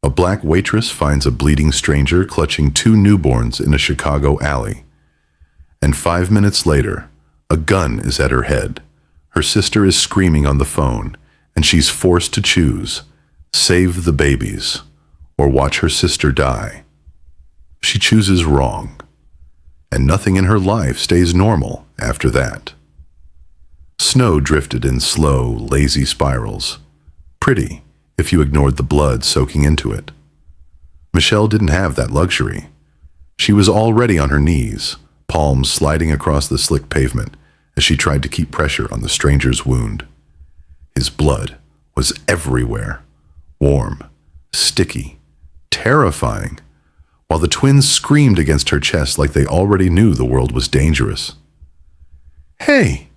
A black waitress finds a bleeding stranger clutching two newborns in a Chicago alley. And 5 minutes later, a gun is at her head. Her sister is screaming on the phone, and she's forced to choose: save the babies or watch her sister die. She chooses wrong, and nothing in her life stays normal after that. Snow drifted in slow, lazy spirals. Pretty, if you ignored the blood soaking into it. Michelle didn't have that luxury. She was already on her knees, palms sliding across the slick pavement as she tried to keep pressure on the stranger's wound. His blood was everywhere, warm, sticky, terrifying, while the twins screamed against her chest like they already knew the world was dangerous. "Hey,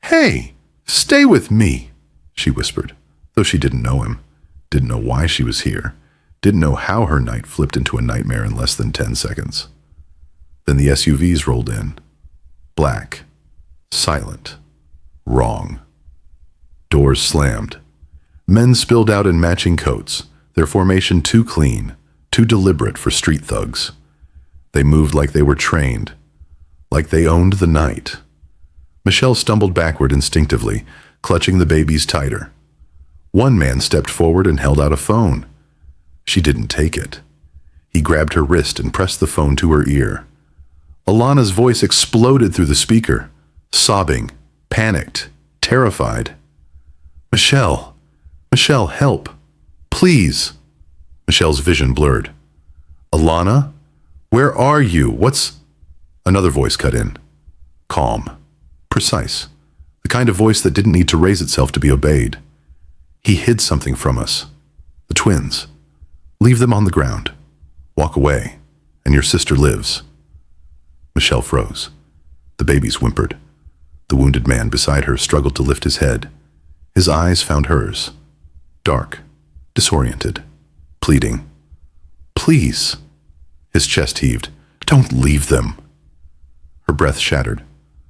hey, stay with me," she whispered, though she didn't know him, didn't know why she was here, didn't know how her night flipped into a nightmare in less than 10 seconds. Then the SUVs rolled in. Black, silent, wrong. Doors slammed. Men spilled out in matching coats, their formation too clean, too deliberate for street thugs. They moved like they were trained, like they owned the night. Michelle stumbled backward instinctively, clutching the babies tighter. One man stepped forward and held out a phone. She didn't take it. He grabbed her wrist and pressed the phone to her ear. Alana's voice exploded through the speaker, sobbing, panicked, terrified. "Michelle! Michelle, help! Please!" Michelle's vision blurred. "Alana? Where are you? What's—" Another voice cut in. Calm. Precise. The kind of voice that didn't need to raise itself to be obeyed. "He hid something from us. The twins. Leave them on the ground. Walk away, and your sister lives." Michelle froze. The babies whimpered. The wounded man beside her struggled to lift his head. His eyes found hers. Dark, disoriented, pleading. "Please." His chest heaved. "Don't leave them." Her breath shattered.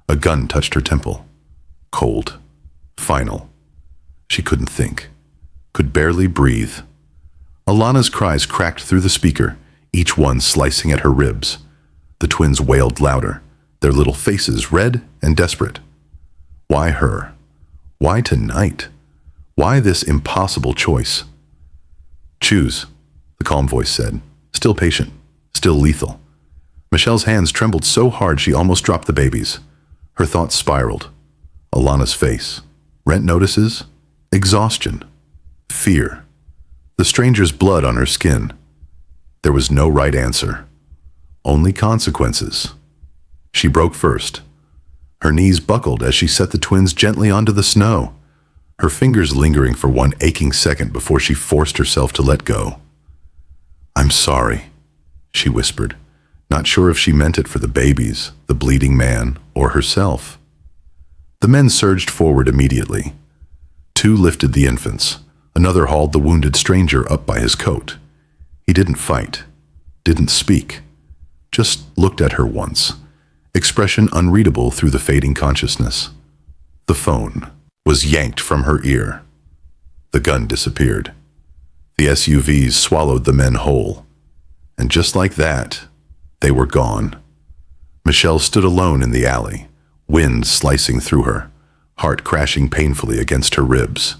A gun touched her temple. Cold. Final. She couldn't think. Could barely breathe. Alana's cries cracked through the speaker, each one slicing at her ribs. The twins wailed louder, their little faces red and desperate. Why her? Why tonight? Why this impossible choice? "Choose," the calm voice said, still patient, still lethal. Michelle's hands trembled so hard she almost dropped the babies. Her thoughts spiraled. Alana's face. Rent notices. Exhaustion. Fear. The stranger's blood on her skin. There was no right answer. Only consequences. She broke first. Her knees buckled as she set the twins gently onto the snow, her fingers lingering for one aching second before she forced herself to let go. "I'm sorry," she whispered, not sure if she meant it for the babies, the bleeding man, or herself. The men surged forward immediately. Two lifted the infants. Another hauled the wounded stranger up by his coat. He didn't fight, didn't speak, just looked at her once, expression unreadable through the fading consciousness. The phone was yanked from her ear. The gun disappeared. The SUVs swallowed the men whole. And just like that, they were gone. Michelle stood alone in the alley, wind slicing through her, heart crashing painfully against her ribs.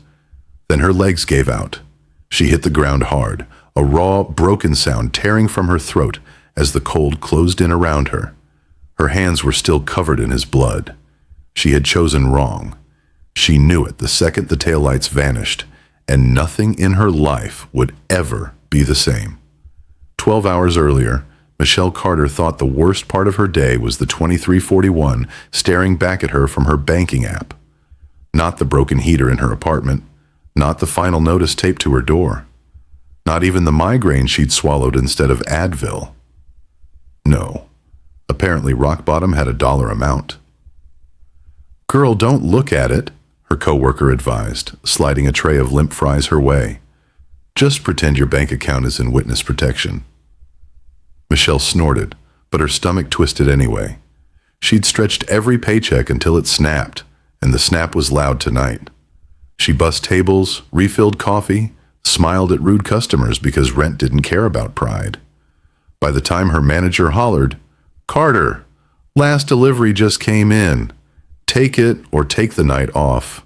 Then her legs gave out. She hit the ground hard, a raw, broken sound tearing from her throat as the cold closed in around her. Her hands were still covered in his blood. She had chosen wrong. She knew it the second the taillights vanished, and nothing in her life would ever be the same. 12 hours earlier, Michelle Carter thought the worst part of her day was the 2341 staring back at her from her banking app. Not the broken heater in her apartment, not the final notice taped to her door, not even the migraine she'd swallowed instead of Advil. No, apparently rock bottom had a dollar amount. "Girl, don't look at it," her coworker advised, sliding a tray of limp fries her way. "Just pretend your bank account is in witness protection." Michelle snorted, but her stomach twisted anyway. She'd stretched every paycheck until it snapped, and the snap was loud tonight. She bussed tables, refilled coffee, smiled at rude customers because rent didn't care about pride. By the time her manager hollered, "Carter, last delivery just came in. Take it or take the night off,"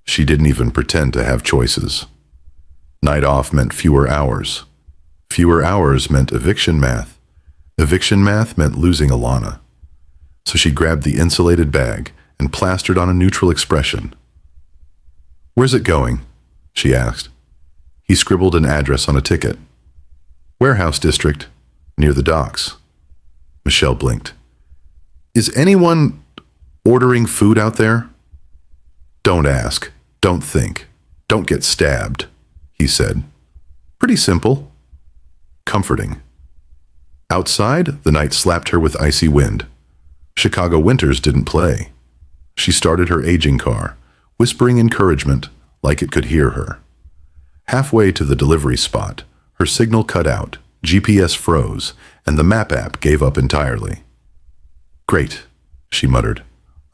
she didn't even pretend to have choices. Night off meant fewer hours. Fewer hours meant eviction math. Eviction math meant losing Alana. So she grabbed the insulated bag and plastered on a neutral expression. "Where's it going?" she asked. He scribbled an address on a ticket. "Warehouse district, near the docks." Michelle blinked. "Is anyone ordering food out there?" "Don't ask. Don't think. Don't get stabbed," he said. Pretty simple. Comforting. Outside, the night slapped her with icy wind. Chicago winters didn't play. She started her aging car, whispering encouragement like it could hear her. Halfway to the delivery spot, her signal cut out, GPS froze, and the map app gave up entirely. "Great," she muttered.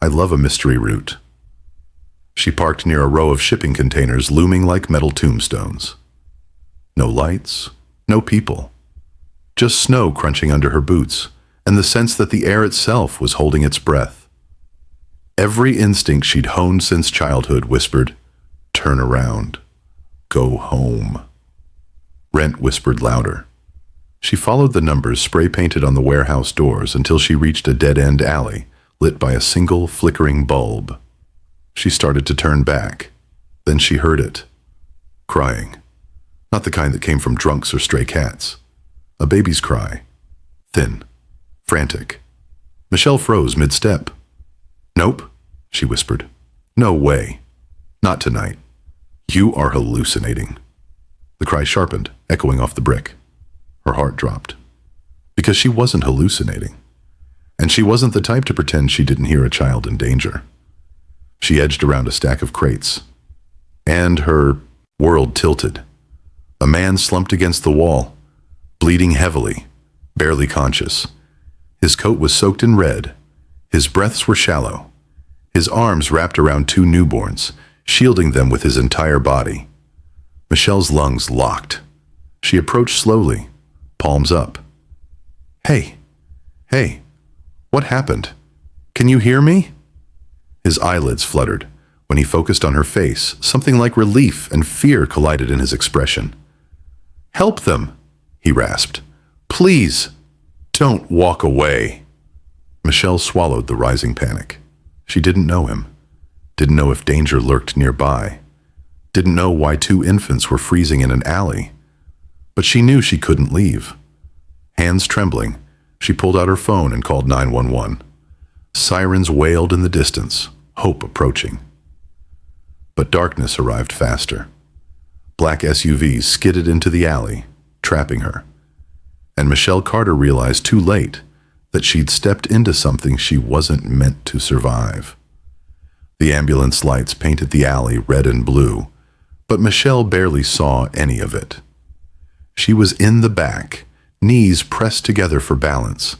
"I love a mystery route." She parked near a row of shipping containers looming like metal tombstones. No lights, no people. Just snow crunching under her boots, and the sense that the air itself was holding its breath. Every instinct she'd honed since childhood whispered, "Turn around. Go home." Rent whispered louder. She followed the numbers spray-painted on the warehouse doors until she reached a dead-end alley, lit by a single flickering bulb. She started to turn back. Then she heard it. Crying. Not the kind that came from drunks or stray cats. A baby's cry. Thin. Frantic. Michelle froze mid-step. "Nope," she whispered. "No way. Not tonight. You are hallucinating." The cry sharpened, echoing off the brick. Her heart dropped. Because she wasn't hallucinating. And she wasn't the type to pretend she didn't hear a child in danger. She edged around a stack of crates. And her world tilted. A man slumped against the wall, bleeding heavily, barely conscious. His coat was soaked in red. His breaths were shallow. His arms wrapped around two newborns, shielding them with his entire body. Michelle's lungs locked. She approached slowly, palms up. Hey, what happened? Can you hear me?" His eyelids fluttered. When he focused on her face, something like relief and fear collided in his expression. "Help them," he rasped. "Please, don't walk away." Michelle swallowed the rising panic. She didn't know him. Didn't know if danger lurked nearby. Didn't know why two infants were freezing in an alley. But she knew she couldn't leave. Hands trembling, she pulled out her phone and called 911. Sirens wailed in the distance, hope approaching. But darkness arrived faster. Black SUVs skidded into the alley, trapping her. And Michelle Carter realized too late that she'd stepped into something she wasn't meant to survive. The ambulance lights painted the alley red and blue, but Michelle barely saw any of it. She was in the back, knees pressed together for balance,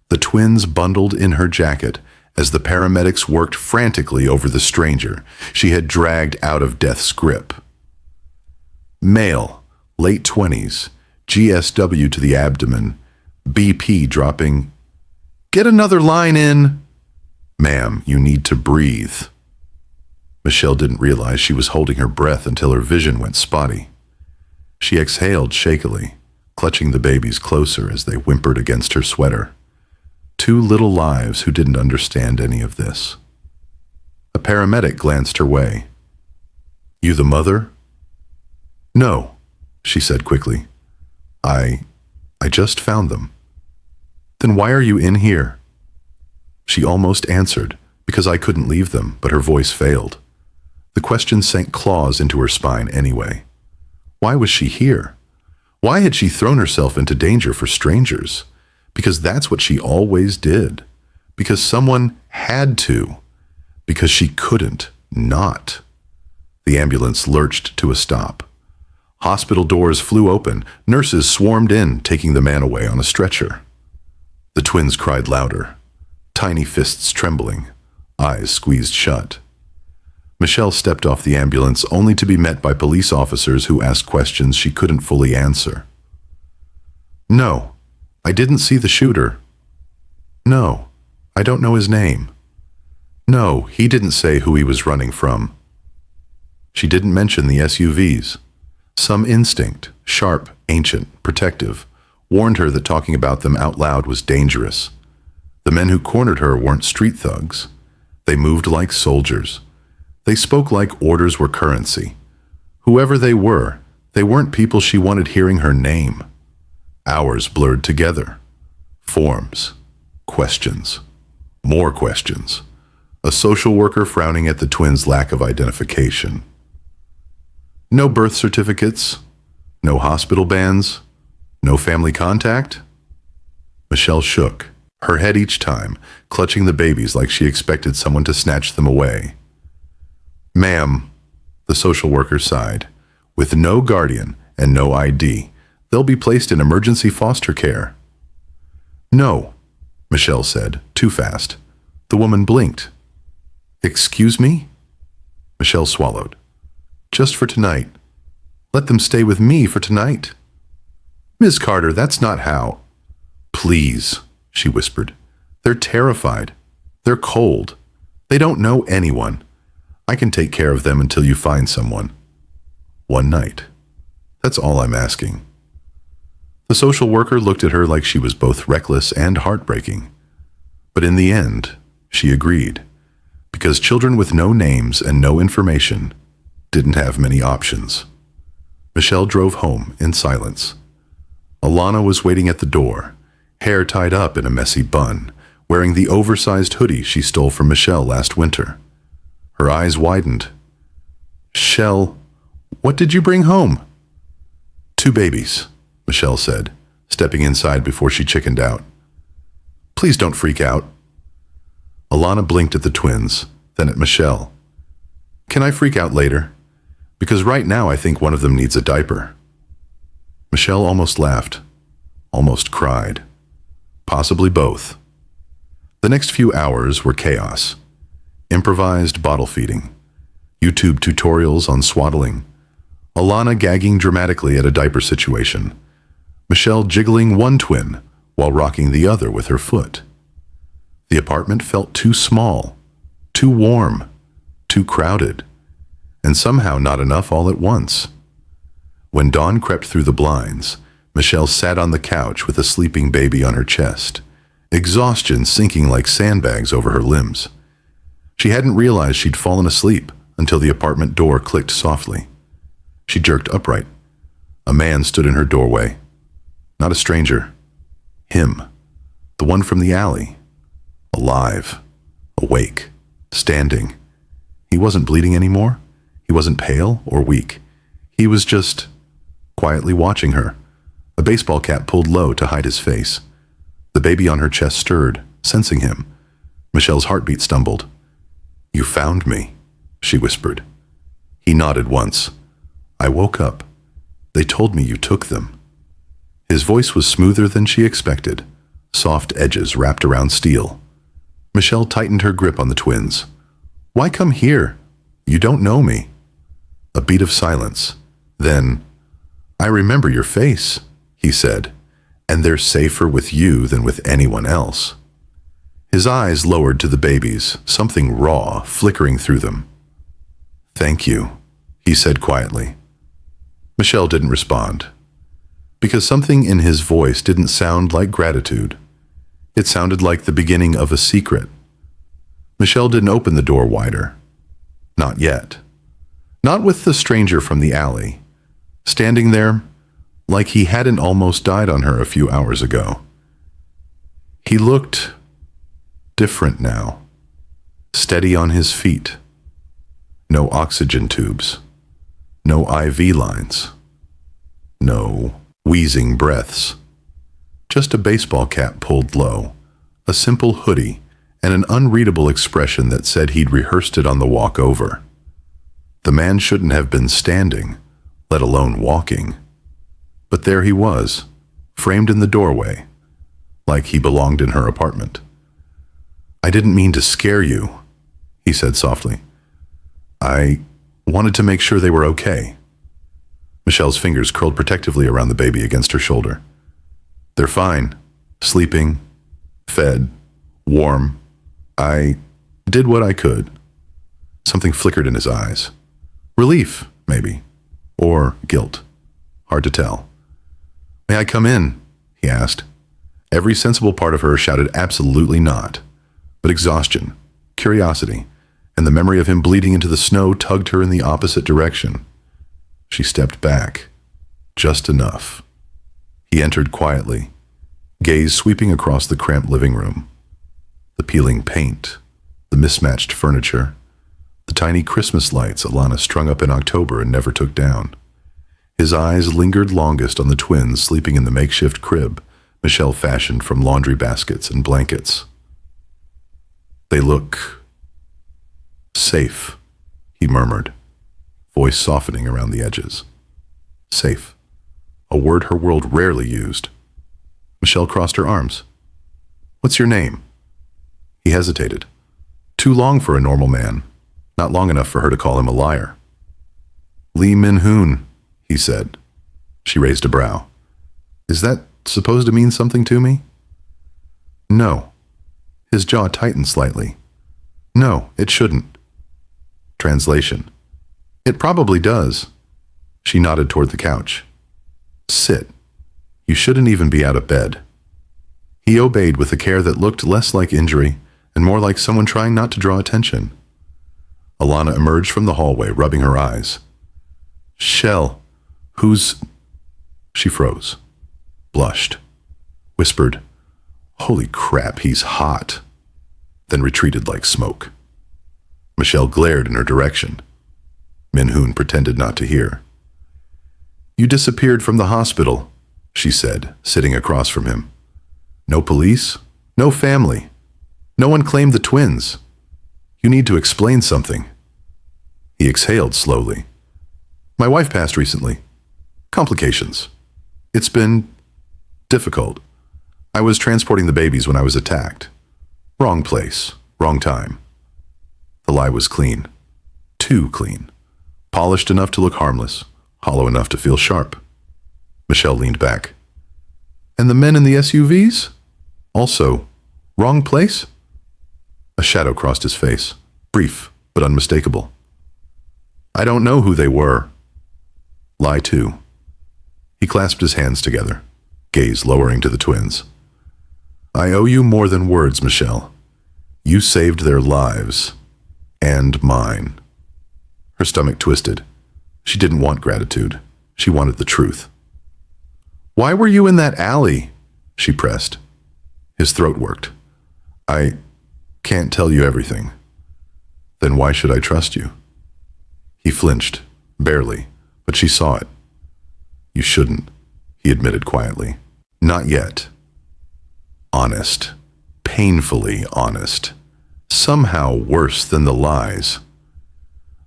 the twins bundled in her jacket as the paramedics worked frantically over the stranger she had dragged out of death's grip. Male, late 20s, GSW to the abdomen, BP dropping. "Get another line in." "Ma'am, you need to breathe." Michelle didn't realize she was holding her breath until her vision went spotty. She exhaled shakily, clutching the babies closer as they whimpered against her sweater. Two little lives who didn't understand any of this. A paramedic glanced her way. "You the mother?" "No," she said quickly. I just found them." "Then why are you in here?" She almost answered, because I couldn't leave them, but her voice failed. The question sank claws into her spine anyway. Why was she here? Why had she thrown herself into danger for strangers? Because that's what she always did. Because someone had to. Because she couldn't not. The ambulance lurched to a stop. Hospital doors flew open. Nurses swarmed in, taking the man away on a stretcher. The twins cried louder, tiny fists trembling, eyes squeezed shut. Michelle stepped off the ambulance only to be met by police officers who asked questions she couldn't fully answer. No, I didn't see the shooter. No, I don't know his name. No, he didn't say who he was running from. She didn't mention the SUVs. Some instinct, sharp, ancient, protective, warned her that talking about them out loud was dangerous. The men who cornered her weren't street thugs. They moved like soldiers. They spoke like orders were currency. Whoever they weren't people she wanted hearing her name. Hours blurred together. Forms. Questions. More questions. A social worker frowning at the twins' lack of identification. No birth certificates. No hospital bans. No family contact. Michelle shook, her head each time, clutching the babies like she expected someone to snatch them away. Ma'am, the social worker sighed, with no guardian and no ID, they'll be placed in emergency foster care. No, Michelle said, too fast. The woman blinked. Excuse me? Michelle swallowed. Just for tonight. Let them stay with me for tonight. Ms. Carter, that's not how. Please, she whispered. They're terrified. They're cold. They don't know anyone. I can take care of them until you find someone. One night. That's all I'm asking. The social worker looked at her like she was both reckless and heartbreaking. But in the end, she agreed, because children with no names and no information didn't have many options. Michelle drove home in silence. Alana was waiting at the door, hair tied up in a messy bun, wearing the oversized hoodie she stole from Michelle last winter. Her eyes widened. Shell, what did you bring home? 2 babies, Michelle said, stepping inside before she chickened out. Please don't freak out. Alana blinked at the twins, then at Michelle. Can I freak out later? Because right now I think one of them needs a diaper. Michelle almost laughed, almost cried. Possibly both. The next few hours were chaos. Improvised bottle feeding, YouTube tutorials on swaddling, Alana gagging dramatically at a diaper situation, Michelle jiggling one twin while rocking the other with her foot. The apartment felt too small, too warm, too crowded, and somehow not enough all at once. When dawn crept through the blinds, Michelle sat on the couch with a sleeping baby on her chest, exhaustion sinking like sandbags over her limbs. She hadn't realized she'd fallen asleep until the apartment door clicked softly. She jerked upright. A man stood in her doorway. Not a stranger. Him. The one from the alley. Alive. Awake. Standing. He wasn't bleeding anymore. He wasn't pale or weak. He was just quietly watching her, a baseball cap pulled low to hide his face. The baby on her chest stirred, sensing him. Michelle's heartbeat stumbled. You found me, she whispered. He nodded once. I woke up. They told me you took them. His voice was smoother than she expected, soft edges wrapped around steel. Michelle tightened her grip on the twins. Why come here? You don't know me. A beat of silence. Then, I remember your face, he said, and they're safer with you than with anyone else. His eyes lowered to the babies, something raw flickering through them. Thank you, he said quietly. Michelle didn't respond, because something in his voice didn't sound like gratitude. It sounded like the beginning of a secret. Michelle didn't open the door wider. Not yet. Not with the stranger from the alley, standing there like he hadn't almost died on her a few hours ago. He looked different now, steady on his feet. No oxygen tubes, no IV lines, no wheezing breaths. Just a baseball cap pulled low, a simple hoodie, and an unreadable expression that said he'd rehearsed it on the walk over. The man shouldn't have been standing, let alone walking. But there he was, framed in the doorway, like he belonged in her apartment. I didn't mean to scare you, he said softly. I wanted to make sure they were okay. Michelle's fingers curled protectively around the baby against her shoulder. They're fine. Sleeping. Fed. Warm. I did what I could. Something flickered in his eyes. Relief, maybe. Or guilt. Hard to tell. May I come in? He asked. Every sensible part of her shouted absolutely not. But exhaustion, curiosity, and the memory of him bleeding into the snow tugged her in the opposite direction. She stepped back. Just enough. He entered quietly, gaze sweeping across the cramped living room. The peeling paint, the mismatched furniture, the tiny Christmas lights Alana strung up in October and never took down. His eyes lingered longest on the twins sleeping in the makeshift crib Michelle fashioned from laundry baskets and blankets. They look safe, he murmured, voice softening around the edges. Safe, a word her world rarely used. Michelle crossed her arms. What's your name? He hesitated. Too long for a normal man, not long enough for her to call him a liar. Lee Min-hoon, he said. She raised a brow. Is that supposed to mean something to me? No. His jaw tightened slightly. No, it shouldn't. Translation. It probably does. She nodded toward the couch. Sit. You shouldn't even be out of bed. He obeyed with a care that looked less like injury and more like someone trying not to draw attention. Alana emerged from the hallway, rubbing her eyes. Shell, who's... She froze, blushed, whispered, Holy crap, he's hot, then retreated like smoke. Michelle glared in her direction. Min-hoon pretended not to hear. You disappeared from the hospital, she said, sitting across from him. No police, no family. No one claimed the twins. You need to explain something. He exhaled slowly. My wife passed recently. Complications. It's been difficult. I was transporting the babies when I was attacked. Wrong place, wrong time. The lie was clean. Too clean. Polished enough to look harmless, hollow enough to feel sharp. Michelle leaned back. And the men in the SUVs? Also, wrong place? A shadow crossed his face, brief but unmistakable. I don't know who they were. Lie too. He clasped his hands together, gaze lowering to the twins. I owe you more than words, Michelle. You saved their lives. And mine. Her stomach twisted. She didn't want gratitude. She wanted the truth. Why were you in that alley? She pressed. His throat worked. I can't tell you everything. Then why should I trust you? He flinched, barely, but she saw it. You shouldn't, he admitted quietly. Not yet. Honest. Painfully honest. Somehow worse than the lies.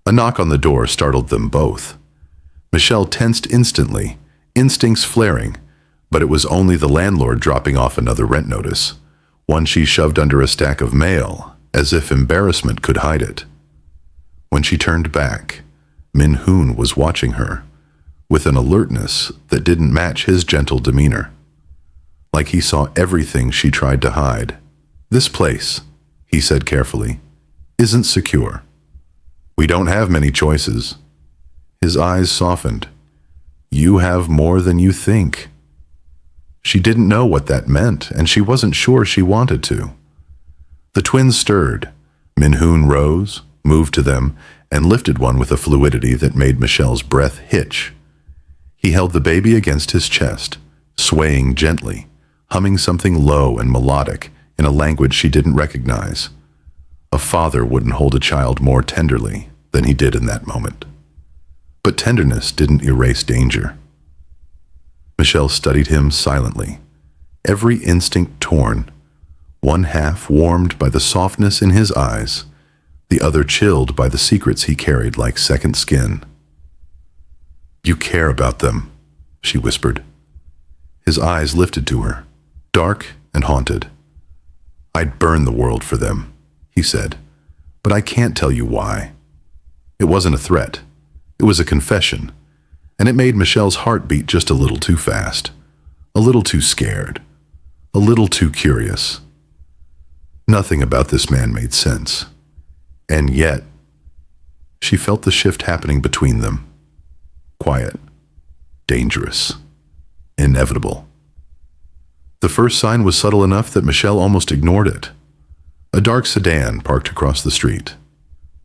A knock on the door startled them both. Michelle tensed instantly, instincts flaring, but it was only the landlord dropping off another rent notice, one she shoved under a stack of mail, as if embarrassment could hide it. When she turned back, Min-hoon was watching her, with an alertness that didn't match his gentle demeanor. Like he saw everything she tried to hide. This place, he said carefully, isn't secure. We don't have many choices. His eyes softened. You have more than you think. She didn't know what that meant, and she wasn't sure she wanted to. The twins stirred. Min-hoon rose, moved to them, and lifted one with a fluidity that made Michelle's breath hitch. He held the baby against his chest, swaying gently, humming something low and melodic in a language she didn't recognize. A father wouldn't hold a child more tenderly than he did in that moment. But tenderness didn't erase danger. Michelle studied him silently, every instinct torn, one half warmed by the softness in his eyes, the other chilled by the secrets he carried like second skin. You care about them, she whispered. His eyes lifted to her, dark and haunted. I'd burn the world for them, he said, but I can't tell you why. It wasn't a threat. It was a confession, and it made Michelle's heart beat just a little too fast, a little too scared, a little too curious. Nothing about this man made sense, and yet she felt the shift happening between them. Quiet, dangerous, inevitable. The first sign was subtle enough that Michelle almost ignored it. A dark sedan parked across the street.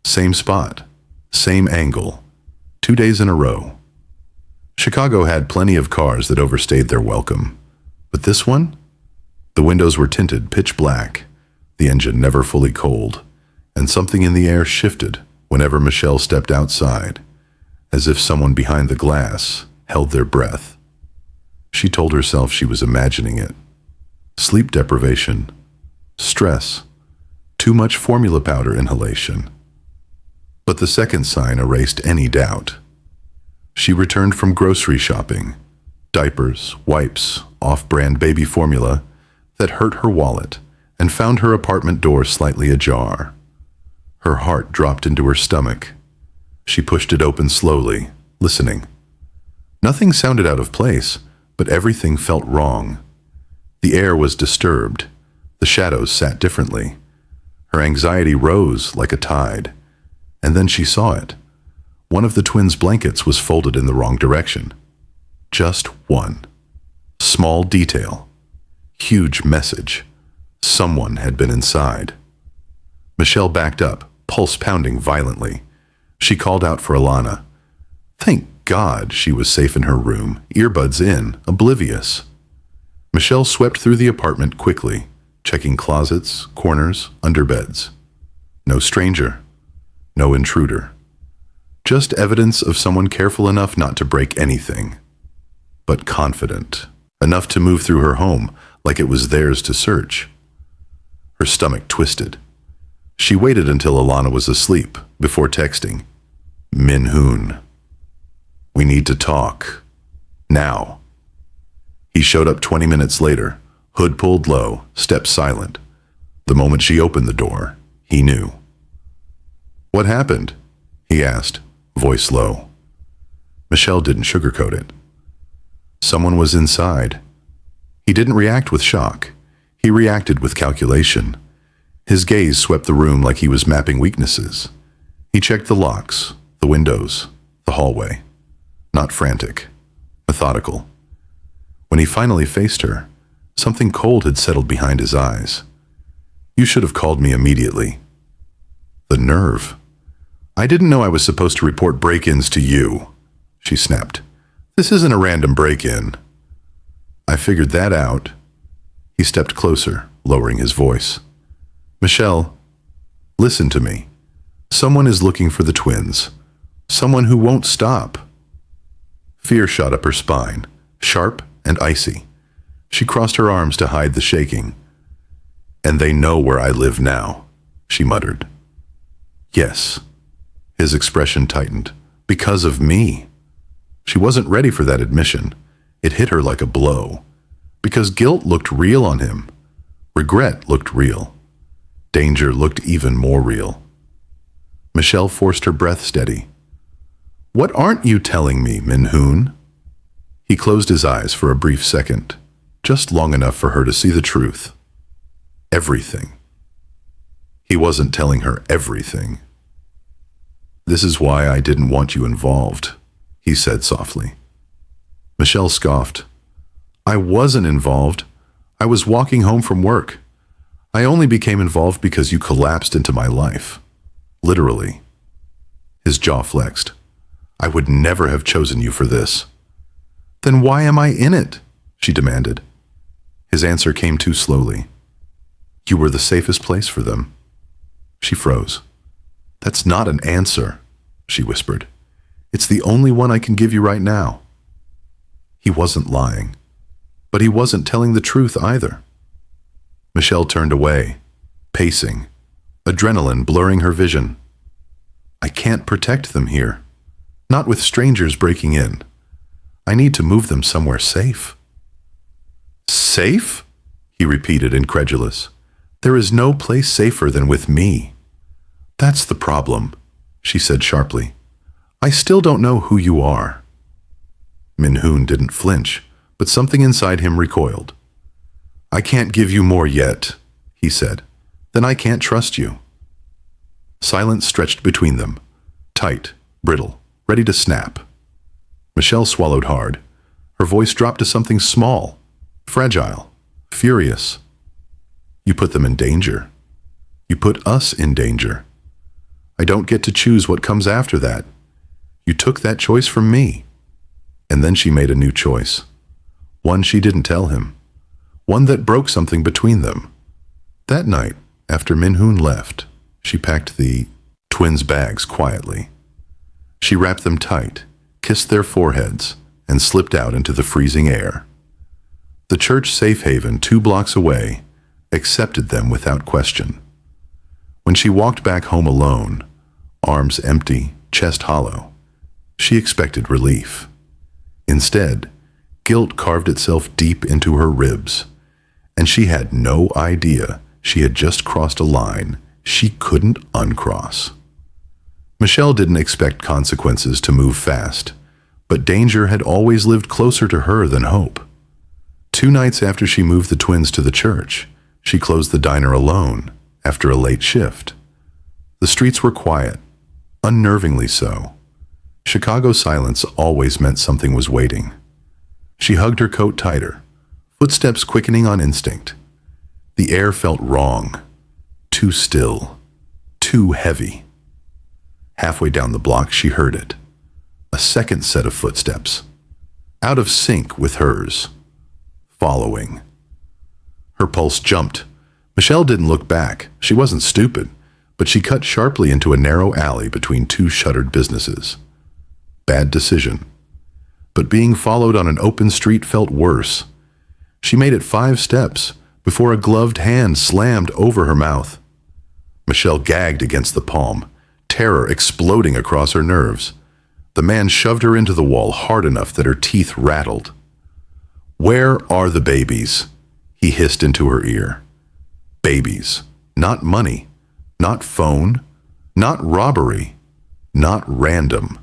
Same spot, same angle, 2 days in a row. Chicago had plenty of cars that overstayed their welcome, but this one? The windows were tinted pitch black, the engine never fully cold, and something in the air shifted whenever Michelle stepped outside, as if someone behind the glass held their breath. She told herself she was imagining it. Sleep deprivation, stress, too much formula powder inhalation. But the second sign erased any doubt. She returned from grocery shopping, diapers, wipes, off-brand baby formula that hurt her wallet, and found her apartment door slightly ajar. Her heart dropped into her stomach. She pushed it open slowly, listening. Nothing sounded out of place, but everything felt wrong. The air was disturbed. The shadows sat differently. Her anxiety rose like a tide. And then she saw it. One of the twins' blankets was folded in the wrong direction. Just one. Small detail. Huge message. Someone had been inside. Michelle backed up, pulse pounding violently. She called out for Alana. Thank God she was safe in her room, earbuds in, oblivious. Michelle swept through the apartment quickly, checking closets, corners, underbeds. No stranger. No intruder. Just evidence of someone careful enough not to break anything, but confident enough to move through her home like it was theirs to search. Her stomach twisted. She waited until Alana was asleep before texting. Min-hoon. We need to talk. Now. He showed up 20 minutes later, hood pulled low, steps silent. The moment she opened the door, he knew. What happened? He asked, voice low. Michelle didn't sugarcoat it. Someone was inside. He didn't react with shock. He reacted with calculation. His gaze swept the room like he was mapping weaknesses. He checked the locks, the windows, the hallway. Not frantic, methodical. When he finally faced her, something cold had settled behind his eyes. You should have called me immediately. The nerve. I didn't know I was supposed to report break-ins to you, she snapped. This isn't a random break-in. I figured that out. He stepped closer, lowering his voice. Michelle, listen to me. Someone is looking for the twins. Someone who won't stop. Fear shot up her spine, sharp and icy. She crossed her arms to hide the shaking. And they know where I live now, she muttered. Yes. His expression tightened. Because of me. She wasn't ready for that admission. It hit her like a blow. Because guilt looked real on him. Regret looked real. Danger looked even more real. Michelle forced her breath steady. What aren't you telling me, Min-hoon? He closed his eyes for a brief second, just long enough for her to see the truth. Everything. He wasn't telling her everything. This is why I didn't want you involved, he said softly. Michelle scoffed. I wasn't involved. I was walking home from work. I only became involved because you collapsed into my life. Literally. His jaw flexed. I would never have chosen you for this. Then why am I in it? She demanded. His answer came too slowly. You were the safest place for them. She froze. That's not an answer, she whispered. It's the only one I can give you right now. He wasn't lying, but he wasn't telling the truth either. Michelle turned away, pacing, adrenaline blurring her vision. I can't protect them here, not with strangers breaking in. I need to move them somewhere safe. Safe? He repeated, incredulous. There is no place safer than with me. That's the problem. she said sharply. I still don't know who you are. Min-hoon didn't flinch, but something inside him recoiled. I can't give you more yet, he said. Then I can't trust you. Silence stretched between them, tight, brittle, ready to snap. Michelle swallowed hard. Her voice dropped to something small, fragile, furious. You put them in danger. You put us in danger. I don't get to choose what comes after that. You took that choice from me. And then she made a new choice. One she didn't tell him. One that broke something between them. That night, after Min-hoon left, she packed the twins' bags quietly. She wrapped them tight, kissed their foreheads, and slipped out into the freezing air. The church safe haven 2 blocks away accepted them without question. When she walked back home alone, arms empty, chest hollow, she expected relief. Instead, guilt carved itself deep into her ribs, and she had no idea she had just crossed a line she couldn't uncross. Michelle didn't expect consequences to move fast, but danger had always lived closer to her than hope. 2 nights after she moved the twins to the church, she closed the diner alone after a late shift. The streets were quiet, unnervingly so. Chicago silence always meant something was waiting. She hugged her coat tighter, footsteps quickening on instinct. The air felt wrong, too still, too heavy. Halfway down the block, she heard it. A second set of footsteps, out of sync with hers, following. Her pulse jumped. Michelle didn't look back. She wasn't stupid, but she cut sharply into a narrow alley between 2 shuttered businesses. Bad decision. But being followed on an open street felt worse. She made it 5 steps before a gloved hand slammed over her mouth. Michelle gagged against the palm, terror exploding across her nerves. The man shoved her into the wall hard enough that her teeth rattled. Where are the babies? He hissed into her ear. Babies. Not money. Not phone. Not robbery. Not random.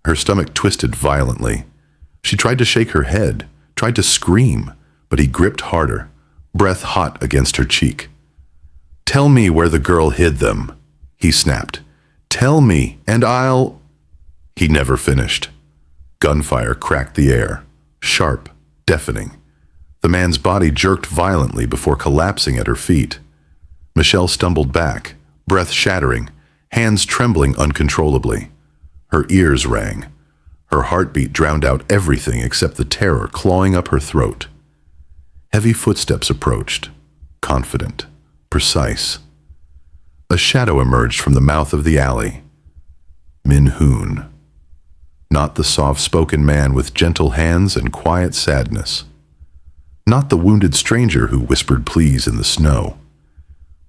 Her stomach twisted violently. She tried to shake her head, tried to scream, but he gripped harder, breath hot against her cheek. Tell me where the girl hid them, he snapped. Tell me, and I'll... He never finished. Gunfire cracked the air, sharp, deafening. The man's body jerked violently before collapsing at her feet. Michelle stumbled back, breath shattering, hands trembling uncontrollably. Her ears rang. Her heartbeat drowned out everything except the terror clawing up her throat. Heavy footsteps approached, confident, precise. A shadow emerged from the mouth of the alley. Min-hoon. Not the soft-spoken man with gentle hands and quiet sadness. Not the wounded stranger who whispered pleas in the snow.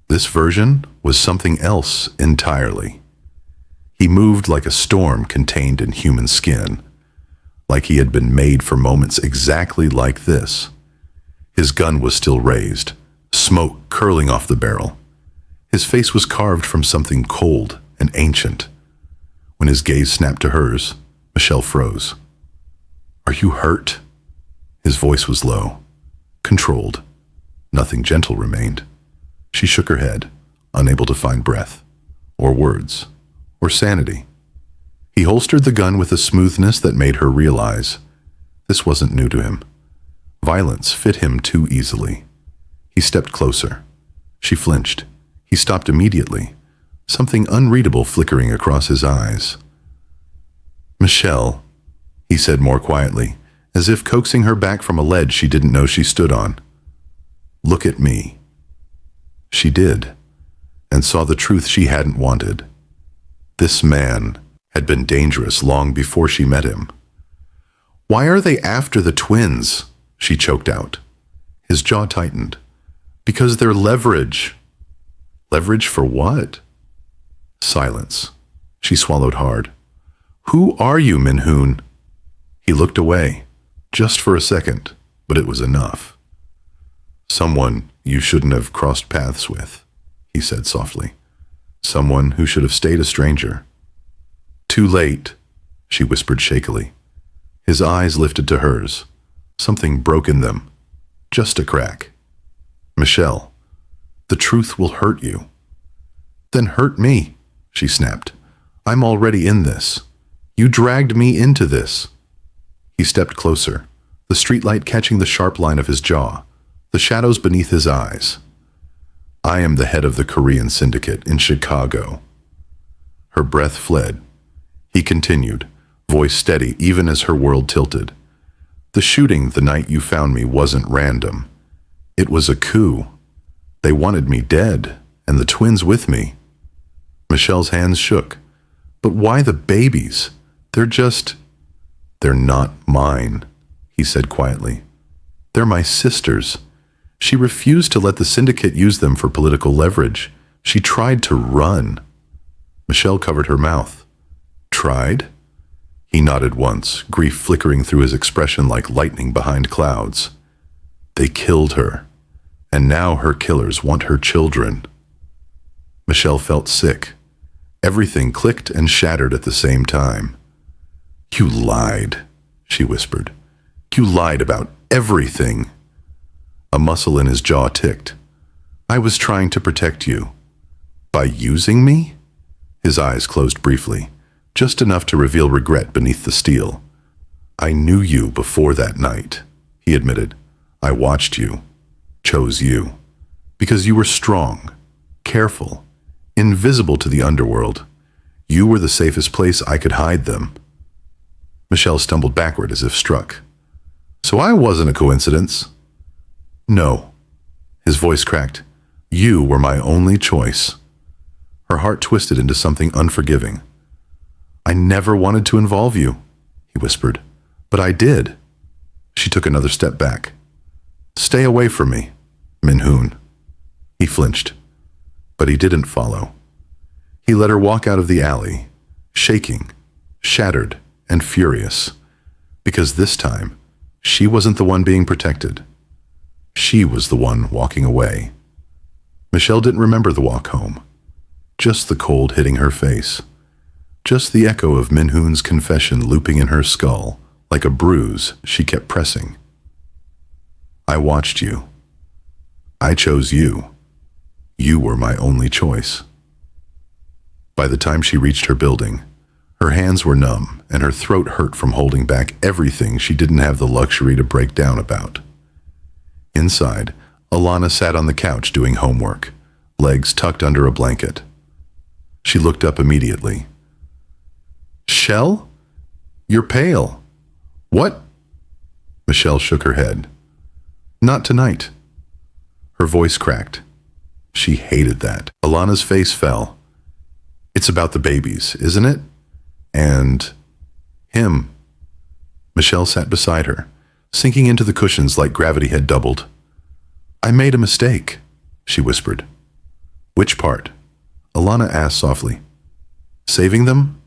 This version was something else entirely. He moved like a storm contained in human skin, like he had been made for moments exactly like this. His gun was still raised, smoke curling off the barrel. His face was carved from something cold and ancient. When his gaze snapped to hers, Michelle froze. Are you hurt? His voice was low, controlled. Nothing gentle remained. She shook her head, unable to find breath, or words, or sanity. He holstered the gun with a smoothness that made her realize this wasn't new to him. Violence fit him too easily. He stepped closer. She flinched. He stopped immediately, something unreadable flickering across his eyes. Michelle, he said more quietly, as if coaxing her back from a ledge she didn't know she stood on. Look at me. She did, and saw the truth she hadn't wanted. This man had been dangerous long before she met him. Why are they after the twins? She choked out. His jaw tightened. Because they're leverage. Leverage for what? Silence. She swallowed hard. Who are you, Min-hoon? He looked away, just for a second, but it was enough. Someone you shouldn't have crossed paths with, he said softly. Someone who should have stayed a stranger. Too late, she whispered shakily. His eyes lifted to hers. Something broke in them. Just a crack. Michelle, the truth will hurt you. Then hurt me, she snapped. I'm already in this. You dragged me into this. He stepped closer, the streetlight catching the sharp line of his jaw, the shadows beneath his eyes. I am the head of the Korean syndicate in Chicago. Her breath fled. He continued, voice steady even as her world tilted. The shooting the night you found me wasn't random. It was a coup. They wanted me dead, and the twins with me. Michelle's hands shook. But why the babies? They're not mine, he said quietly. They're my sisters. She refused to let the syndicate use them for political leverage. She tried to run. Michelle covered her mouth. Tried? He nodded once, grief flickering through his expression like lightning behind clouds. They killed her, and now her killers want her children. Michelle felt sick. Everything clicked and shattered at the same time. You lied, she whispered. You lied about everything. A muscle in his jaw ticked. I was trying to protect you. By using me? His eyes closed briefly, just enough to reveal regret beneath the steel. I knew you before that night, he admitted. I watched you, chose you, because you were strong, careful, invisible to the underworld. You were the safest place I could hide them. Michelle stumbled backward as if struck. So I wasn't a coincidence? No. His voice cracked. You were my only choice. Her heart twisted into something unforgiving. I never wanted to involve you, he whispered. But I did. She took another step back. Stay away from me, Min-hoon. He flinched, but he didn't follow. He let her walk out of the alley, shaking, shattered, and furious, because this time, she wasn't the one being protected. She was the one walking away. Michelle didn't remember the walk home, just the cold hitting her face, just the echo of Min-hoon's confession looping in her skull like a bruise she kept pressing. I watched you. I chose you. You were my only choice. By the time she reached her building, her hands were numb and her throat hurt from holding back everything she didn't have the luxury to break down about. Inside, Alana sat on the couch doing homework, legs tucked under a blanket. She looked up immediately. Shell? You're pale. What? Michelle shook her head. Not tonight. Her voice cracked. She hated that. Alana's face fell. It's about the babies, isn't it? And him. Michelle sat beside her, sinking into the cushions like gravity had doubled. I made a mistake, she whispered. Which part? Alana asked softly. Saving them?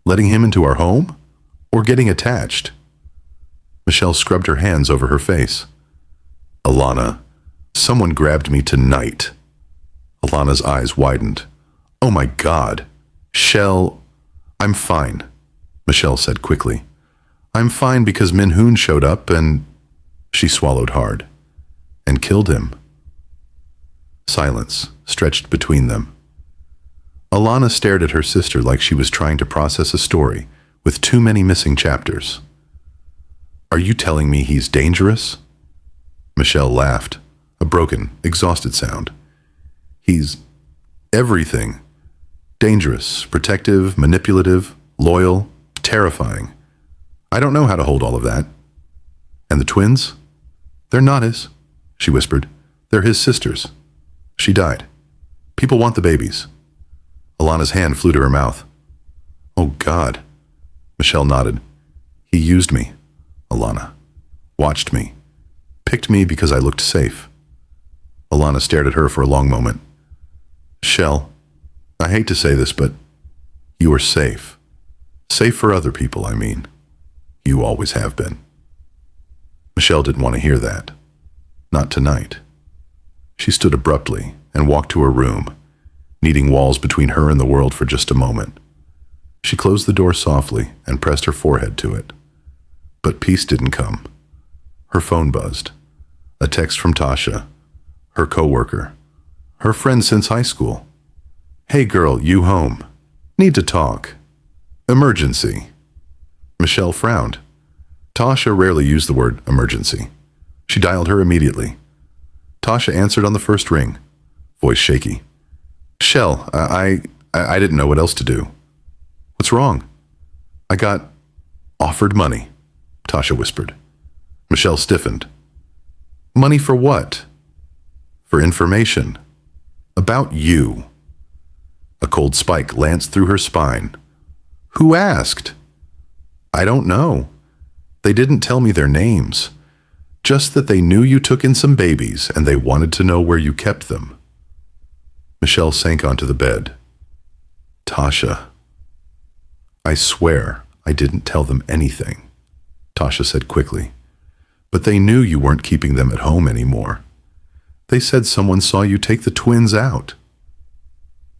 Letting him into our home? Or getting attached? Michelle scrubbed her hands over her face. Alana, someone grabbed me tonight. Alana's eyes widened. Oh my God. Shell, I'm fine, Michelle said quickly. I'm fine because Min-hoon showed up and... She swallowed hard. And killed him. Silence stretched between them. Alana stared at her sister like she was trying to process a story with too many missing chapters. Are you telling me he's dangerous? Michelle laughed, a broken, exhausted sound. He's everything. Dangerous, protective, manipulative, loyal, terrifying. I don't know how to hold all of that. And the twins? They're not his, she whispered. They're his sisters. She died. People want the babies. Alana's hand flew to her mouth. Oh God. Michelle nodded. He used me, Alana. Watched me. Picked me because I looked safe. Alana stared at her for a long moment. Shell, I hate to say this, but you are safe. Safe for other people, I mean. You always have been. Michelle didn't want to hear that. Not tonight. She stood abruptly and walked to her room, needing walls between her and the world for just a moment. She closed the door softly and pressed her forehead to it. But peace didn't come. Her phone buzzed. A text from Tasha, her coworker, her friend since high school. "Hey girl, you home? Need to talk. Emergency." Michelle frowned. Tasha rarely used the word emergency. She dialed her immediately. Tasha answered on the first ring, voice shaky. "Michelle, I didn't know what else to do." "What's wrong?" "I got offered money," Tasha whispered. Michelle stiffened. "Money for what?" "For information. About you." A cold spike lanced through her spine. "Who asked?" "I don't know. They didn't tell me their names. Just that they knew you took in some babies and they wanted to know where you kept them." Michelle sank onto the bed. "Tasha, I swear I didn't tell them anything," Tasha said quickly. "But they knew you weren't keeping them at home anymore. They said someone saw you take the twins out."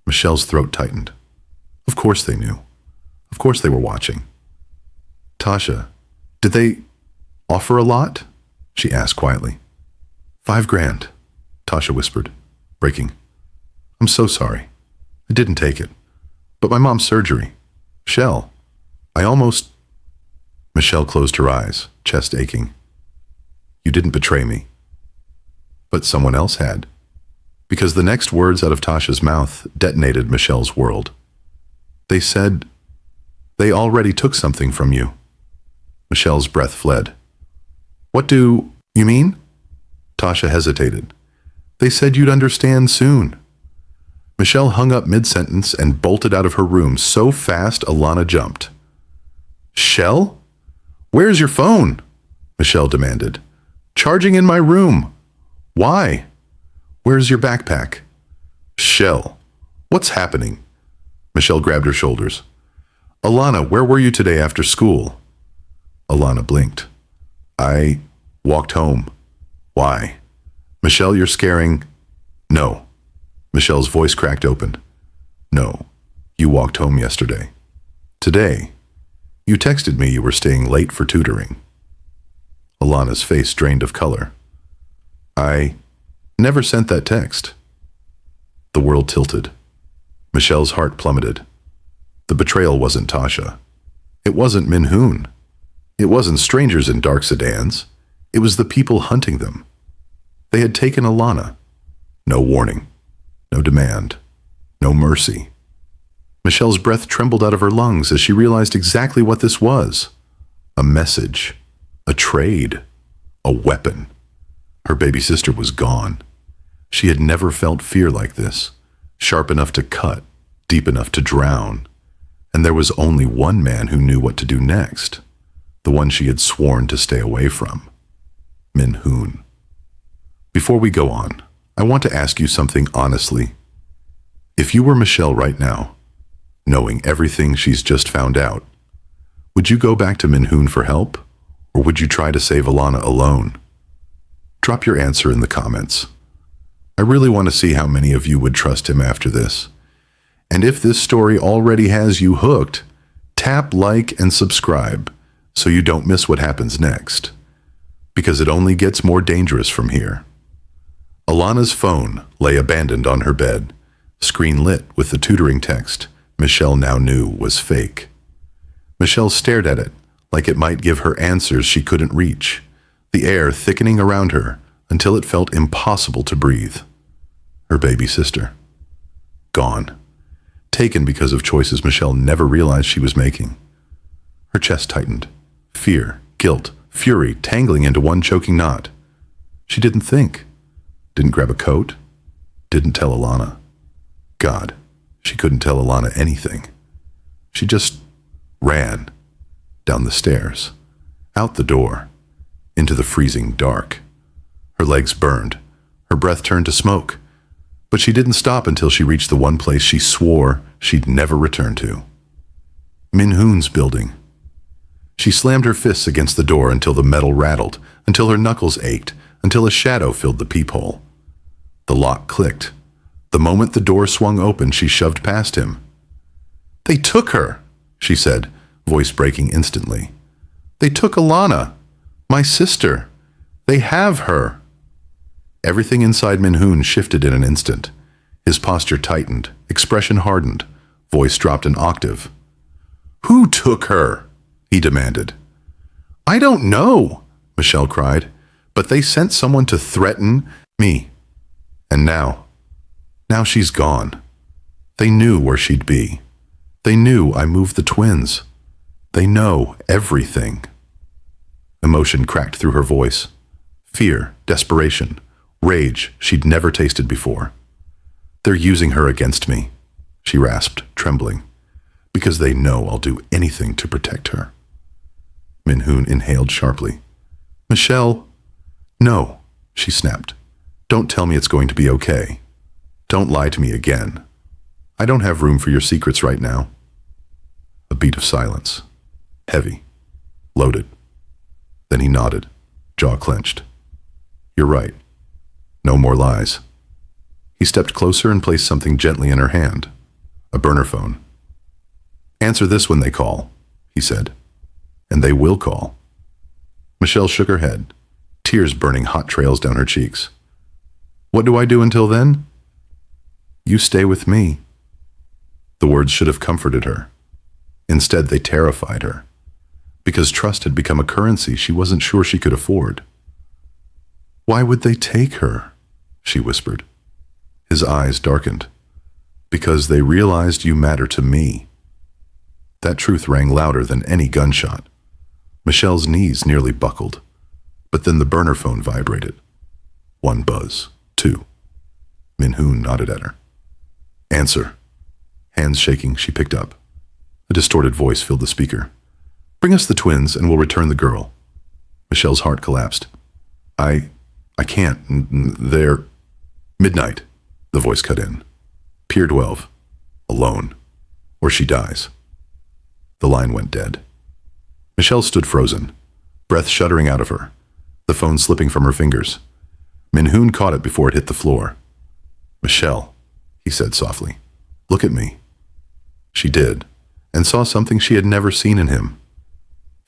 Michelle's throat tightened. Of course they knew. Of course they were watching. "Tasha, did they offer a lot?" she asked quietly. $5,000, Tasha whispered, breaking. "I'm so sorry. I didn't take it. But my mom's surgery. Michelle, I almost..." Michelle closed her eyes, chest aching. "You didn't betray me." But someone else had. Because the next words out of Tasha's mouth detonated Michelle's world. They said, "They already took something from you." Michelle's breath fled. "What do you mean?" Tasha hesitated. "They said you'd understand soon." Michelle hung up mid-sentence and bolted out of her room so fast Alana jumped. "Shell? Where's your phone?" Michelle demanded. "Charging in my room." "Why?" "Where's your backpack?" "Shell, what's happening?" Michelle grabbed her shoulders. "Alana, where were you today after school?" Alana blinked. "I walked home." "Why?" "Michelle, you're scaring..." "No." Michelle's voice cracked open. "No, you walked home yesterday. Today, you texted me you were staying late for tutoring." Alana's face drained of color. "I never sent that text." The world tilted. Michelle's heart plummeted. The betrayal wasn't Tasha. It wasn't Min-hoon. It wasn't strangers in dark sedans. It was the people hunting them. They had taken Alana. No warning. No demand. No mercy. Michelle's breath trembled out of her lungs as she realized exactly what this was. A message. A trade. A weapon. Her baby sister was gone. She had never felt fear like this, sharp enough to cut, deep enough to drown. And there was only one man who knew what to do next, the one she had sworn to stay away from. Min-hoon. Before we go on, I want to ask you something honestly. If you were Michelle right now, knowing everything she's just found out, would you go back to Min-hoon for help, or would you try to save Alana alone? Drop your answer in the comments. I really want to see how many of you would trust him after this. And if this story already has you hooked, tap like and subscribe so you don't miss what happens next. Because it only gets more dangerous from here. Alana's phone lay abandoned on her bed, screen lit with the tutoring text Michelle now knew was fake. Michelle stared at it like it might give her answers she couldn't reach, the air thickening around her until it felt impossible to breathe. Her baby sister. Gone. Taken because of choices Michelle never realized she was making. Her chest tightened. Fear, guilt, fury tangling into one choking knot. She didn't think. Didn't grab a coat. Didn't tell Alana. God, she couldn't tell Alana anything. She just ran. Down the stairs. Out the door. Into the freezing dark. Her legs burned. Her breath turned to smoke. But she didn't stop until she reached the one place she swore she'd never return to. Min-hoon's building. She slammed her fists against the door until the metal rattled, until her knuckles ached, until a shadow filled the peephole. The lock clicked. The moment the door swung open, she shoved past him. "They took her!" she said, voice breaking instantly. They took Alana, my sister. They have her. Everything inside Min-hoon shifted in an instant. His posture tightened, expression hardened, voice dropped an octave. Who took her? He demanded. I don't know, Michelle cried, but they sent someone to threaten me. And now she's gone. They knew where she'd be. They knew I moved the twins. They know everything. Emotion cracked through her voice. Fear, desperation, rage she'd never tasted before. They're using her against me, she rasped, trembling, because they know I'll do anything to protect her. Min-hoon inhaled sharply. Michelle. No, she snapped. Don't tell me it's going to be okay. Don't lie to me again. I don't have room for your secrets right now. A beat of silence. Heavy. Loaded. Then he nodded, jaw clenched. You're right. No more lies. He stepped closer and placed something gently in her hand. A burner phone. Answer this when they call, he said. And they will call. Michelle shook her head, tears burning hot trails down her cheeks. What do I do until then? You stay with me. The words should have comforted her. Instead, they terrified her, because trust had become a currency she wasn't sure she could afford. Why would they take her? She whispered. His eyes darkened. Because they realized you matter to me. That truth rang louder than any gunshot. Michelle's knees nearly buckled, but then the burner phone vibrated. One buzz, two. Min-hoon nodded at her. Answer. Hands shaking, she picked up. A distorted voice filled the speaker. Bring us the twins and we'll return the girl. Michelle's heart collapsed. I can't. They're... Midnight, the voice cut in. Pier 12. Alone. Or she dies. The line went dead. Michelle stood frozen, breath shuddering out of her, the phone slipping from her fingers. Min-hoon caught it before it hit the floor. Michelle, he said softly, look at me. She did, and saw something she had never seen in him.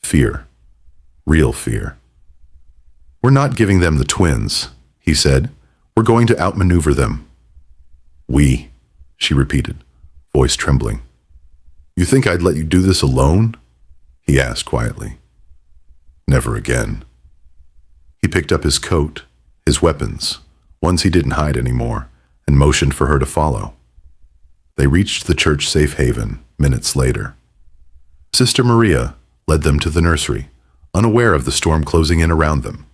Fear. Real fear. We're not giving them the twins, he said. We're going to outmaneuver them. We, she repeated, voice trembling. You think I'd let you do this alone? He asked quietly. Never again. He picked up his coat, his weapons, ones he didn't hide anymore, and motioned for her to follow. They reached the church safe haven minutes later. Sister Maria led them to the nursery, unaware of the storm closing in around them.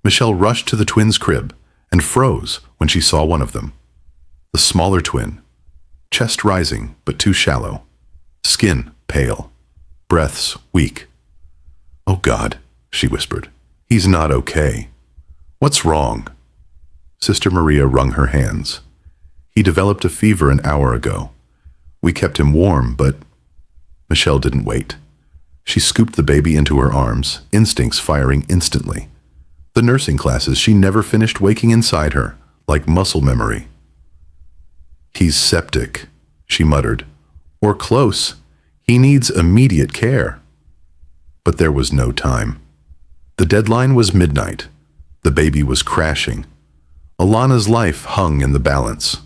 Michelle rushed to the twins' crib and froze when she saw one of them. The smaller twin, chest rising but too shallow, skin pale, breaths weak. Oh God, she whispered. He's not okay. What's wrong? Sister Maria wrung her hands. He developed a fever an hour ago. We kept him warm, but... Michelle didn't wait. She scooped the baby into her arms, instincts firing instantly. The nursing classes she never finished waking inside her, like muscle memory. He's septic, she muttered. Or close. He needs immediate care. But there was no time. The deadline was midnight. The baby was crashing. Alana's life hung in the balance.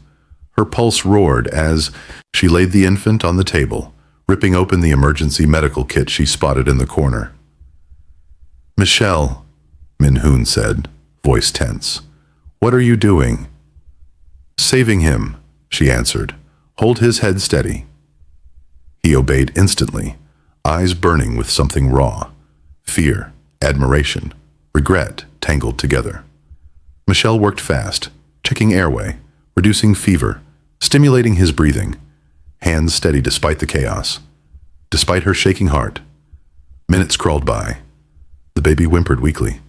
Her pulse roared as she laid the infant on the table, ripping open the emergency medical kit she spotted in the corner. Michelle, Min-hoon said, voice tense. What are you doing? Saving him, she answered. Hold his head steady. He obeyed instantly, eyes burning with something raw. Fear, admiration, regret tangled together. Michelle worked fast, checking airway, reducing fever, stimulating his breathing, hands steady despite the chaos. Despite her shaking heart. Minutes crawled by. The baby whimpered weakly.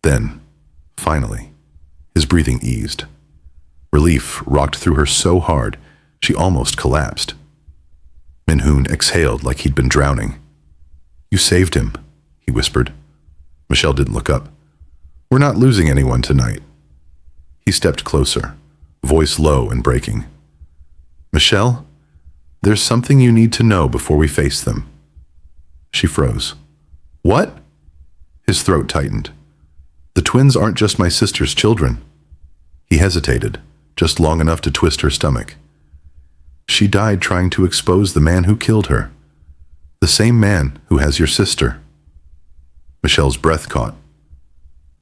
Then, finally, his breathing eased. Relief rocked through her so hard, she almost collapsed. Min-hoon exhaled like he'd been drowning. You saved him, he whispered. Michelle didn't look up. We're not losing anyone tonight. He stepped closer, voice low and breaking. Michelle, There's something you need to know before we face them. She froze. What? His throat tightened. The twins aren't just my sister's children. He hesitated, just long enough to twist her stomach. She died trying to expose the man who killed her. The same man who has your sister. Michelle's breath caught.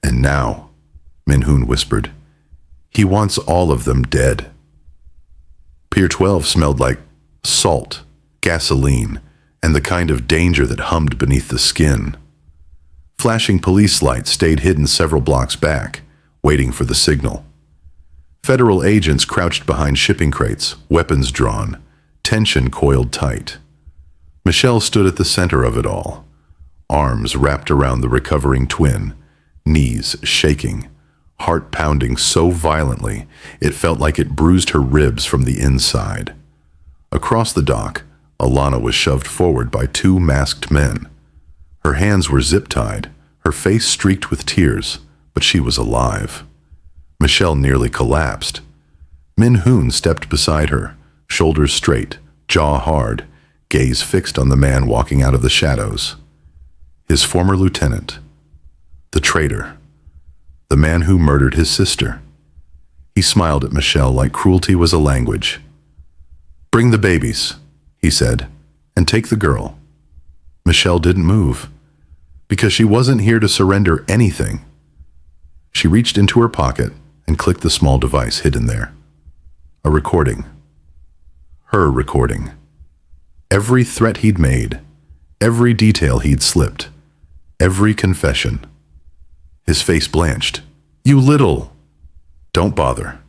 And now, Min-hoon whispered, he wants all of them dead. Pier 12 smelled like salt, gasoline, and the kind of danger that hummed beneath the skin. Flashing police lights stayed hidden several blocks back, waiting for the signal. Federal agents crouched behind shipping crates, weapons drawn, tension coiled tight. Michelle stood at the center of it all, arms wrapped around the recovering twin, knees shaking, heart pounding so violently it felt like it bruised her ribs from the inside. Across the dock, Alana was shoved forward by two masked men. Her hands were zip-tied, her face streaked with tears, but she was alive. Michelle nearly collapsed. Min-hoon stepped beside her, shoulders straight, jaw hard, gaze fixed on the man walking out of the shadows. His former lieutenant. The traitor. The man who murdered his sister. He smiled at Michelle like cruelty was a language. "Bring the babies," he said, "and take the girl." Michelle didn't move, because she wasn't here to surrender anything. She reached into her pocket and clicked the small device hidden there. A recording. Her recording. Every threat he'd made, every detail he'd slipped, every confession. His face blanched. "You little—" "Don't bother,"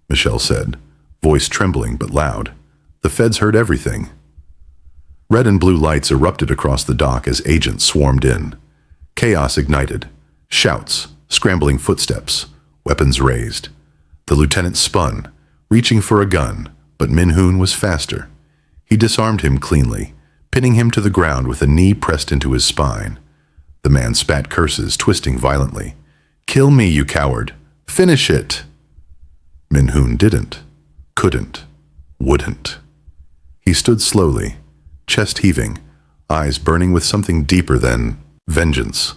Michelle said, voice trembling but loud. The feds heard everything. Red and blue lights erupted across the dock as agents swarmed in. Chaos ignited. Shouts, scrambling footsteps, weapons raised. The lieutenant spun, reaching for a gun, but Min-hoon was faster. He disarmed him cleanly, pinning him to the ground with a knee pressed into his spine. The man spat curses, twisting violently. "Kill me, you coward! Finish it!" Min-hoon didn't, couldn't, wouldn't. He stood slowly, chest heaving, eyes burning with something deeper than vengeance.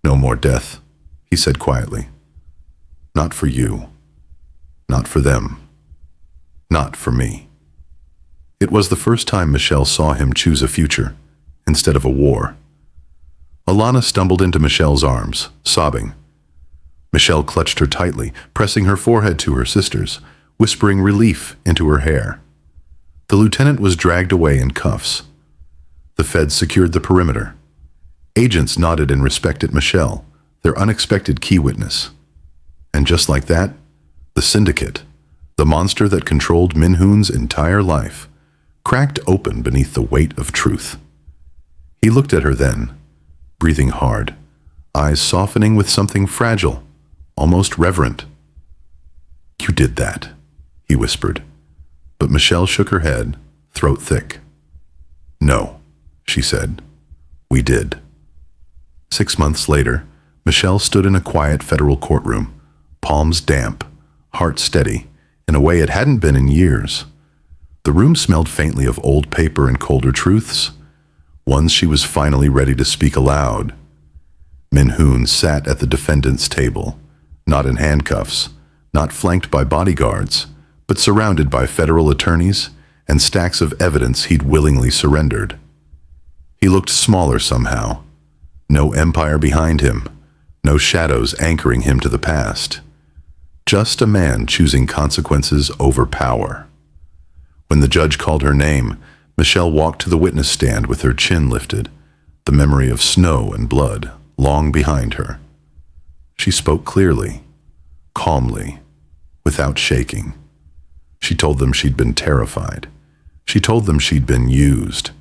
"No more death," he said quietly. "Not for you. Not for them. Not for me." It was the first time Michelle saw him choose a future instead of a war. Alana stumbled into Michelle's arms, sobbing. Michelle clutched her tightly, pressing her forehead to her sister's, whispering relief into her hair. The lieutenant was dragged away in cuffs. The feds secured the perimeter. Agents nodded in respect at Michelle, their unexpected key witness. And just like that, the syndicate, the monster that controlled Min-hoon's entire life, cracked open beneath the weight of truth. He looked at her then, breathing hard, eyes softening with something fragile, almost reverent. "You did that," he whispered. But Michelle shook her head, throat thick. "No," she said. "We did." 6 months later, Michelle stood in a quiet federal courtroom, palms damp, heart steady, in a way it hadn't been in years. The room smelled faintly of old paper and colder truths, ones she was finally ready to speak aloud. Min-hoon sat at the defendant's table, not in handcuffs, not flanked by bodyguards, but surrounded by federal attorneys and stacks of evidence he'd willingly surrendered. He looked smaller somehow. No empire behind him, no shadows anchoring him to the past. Just a man choosing consequences over power. When the judge called her name, Michelle walked to the witness stand with her chin lifted, the memory of snow and blood long behind her. She spoke clearly, calmly, without shaking. She told them she'd been terrified. She told them she'd been used.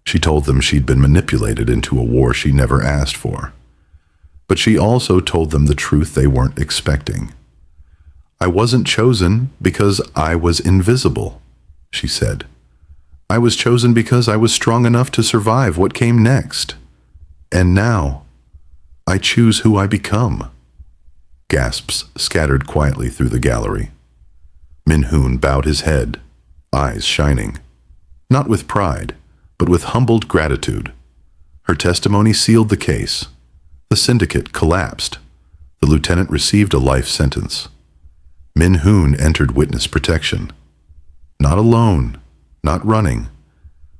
She told them she'd been manipulated into a war she never asked for. But she also told them the truth they weren't expecting. "I wasn't chosen because I was invisible," she said. "I was chosen because I was strong enough to survive what came next. And now, I choose who I become." Gasps scattered quietly through the gallery. Min-hoon bowed his head, eyes shining. Not with pride, but with humbled gratitude. Her testimony sealed the case. The syndicate collapsed. The lieutenant received a life sentence. Min Hoon entered witness protection. Not alone, not running,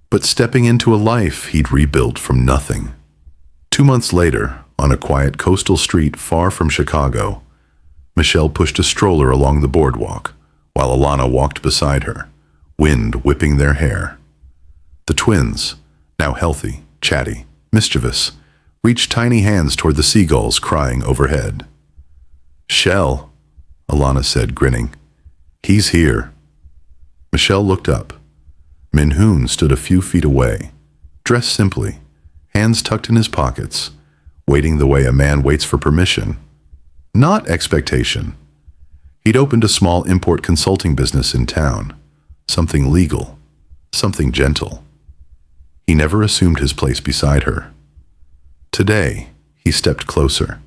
but stepping into a life he'd rebuilt from nothing. 2 months later, on a quiet coastal street far from Chicago, Michelle pushed a stroller along the boardwalk, while Alana walked beside her, wind whipping their hair. The twins, now healthy, chatty, mischievous, reached tiny hands toward the seagulls crying overhead. "Shell," Alana said, grinning. "He's here." Michelle looked up. Min Hoon stood a few feet away, dressed simply, hands tucked in his pockets, waiting the way a man waits for permission, not expectation. He'd opened a small import consulting business in town, something legal, something gentle. He never assumed his place beside her. Today, he stepped closer.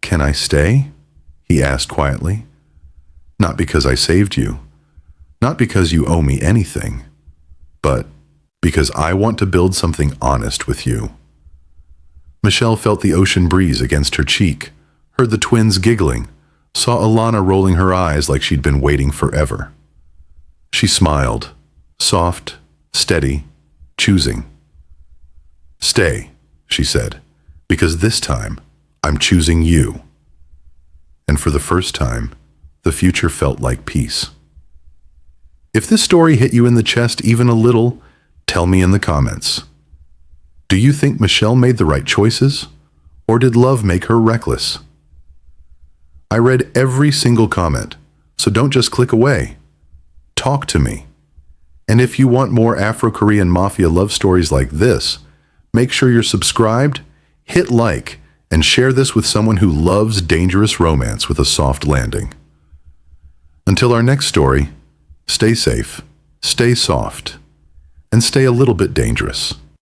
"Can I stay?" he asked quietly. "Not because I saved you, not because you owe me anything, but because I want to build something honest with you." Michelle felt the ocean breeze against her cheek, heard the twins giggling, saw Alana rolling her eyes like she'd been waiting forever. She smiled, soft, steady, choosing. "Stay," she said, "because this time I'm choosing you." And for the first time, the future felt like peace. If this story hit you in the chest even a little, tell me in the comments. Do you think Michelle made the right choices? Or did love make her reckless? I read every single comment, so don't just click away. Talk to me. And if you want more Afro-Korean Mafia love stories like this, make sure you're subscribed, hit like, and share this with someone who loves dangerous romance with a soft landing. Until our next story, stay safe, stay soft, and stay a little bit dangerous.